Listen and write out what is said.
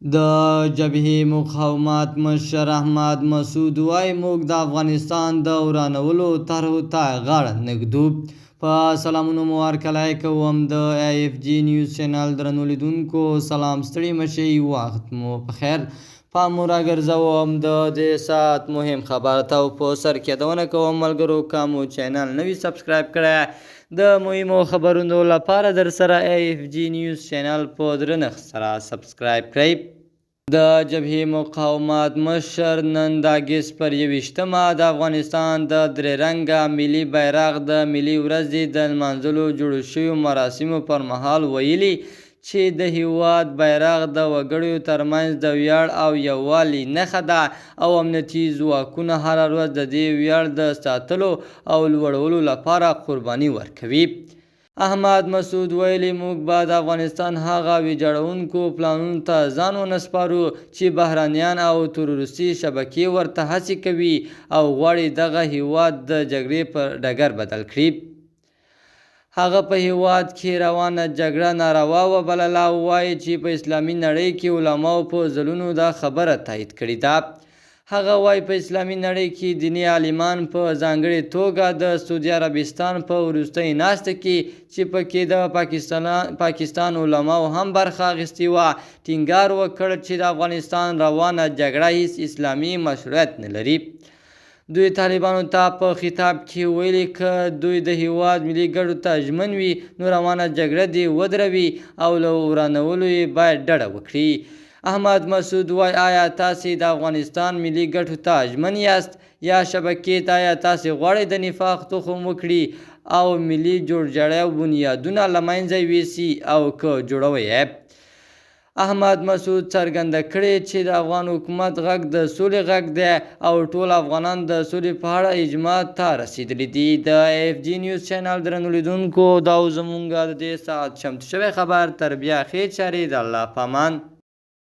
د جبهې مقاومت مشر احمد مسعود وایي موږ د افغانستان د ورانولو طرحو ته غاړه نږدو. په سلامونو مو هرکلی کوم د AFG نیوز چینل درنو لیدونکو. سلام، ستړي مشئ، وخت مو په خیر. پام مو راګرځوم د دې ساعت مهم خبر ته په سر کېدونه کوم. ملګرو که مو چینل نوي سبسکرایب کړی د مهمو خبرونو لپاره در سره AFG نیوز چینل په درنښت سره سبسکرایب کړئ. د جبهې مقاومت مشر نن د اګست پر 21مه د افغانستان د درې رنګه ملي بیرغ د ملي ورځې د لمانځلو جوړو شویو مراسمو پر مهال ویلي چې د هیواد بیرغ د وګړیو ترمنځ د ویاړ او یووالي نښه ده او امنیتي ځواکونه هره ورځ د دې ویاړ د ساتلو او لوړولو لپاره قرباني ورکوي. احمد مسعود ویلي موږ به د افغانستان هغه ویجاړونکو پلانونو ته ځان ونه سپارو چې بهرانیان او تروریستي شبکې ورته هڅې کوي او غواړي دغه هیواد د جګړې پر ډګر بدل کړي. هغه په هیواد کې روانه جګړه ناروا وبلله او وایي چې په اسلامي نړۍ کې علماو په ځلونو دا خبره تایید کړې ده. هغه وایي په اسلامي نړۍ کې دیني عالمان په ځانګړې توګه د سعودي عربستان په وروستۍ ناسته کې چې پکې د پاکستان علماو هم برخه اخیستې وه ټینګار وکړ چې د افغانستان روانه جګړه هیڅ اسلامي مشروعیت نه لري. دوی طالبانو ته په خطاب کې ویلي که دوی د هیواد ملي ګټو ته ژمن وي نو روانه جګړه دې ودروي او له ورانولو یې باید ډډه وکړي. احمد مسعود وایي آیا تاسې د افغانستان ملي ګټو ته ژمن یاست یا شبکې ته؟ آیا تاسې غواړئ د نفاق تخم وکړي او ملي جوړجاړی بنیادونه له منځه یوسي او که جوړوئ یې؟ احمد مسعود څرګنده کړې چې د افغان حکومت غږ د سولې غږ دی او ټول افغانان د سولې په اړه اجماع ته رسېدلي دي. د AFG نیوز چینل درنو لیدونکو دا زموږ د دې ساعت چمتو شوی خبر. تر بیا ښې چارې، د الله په امان.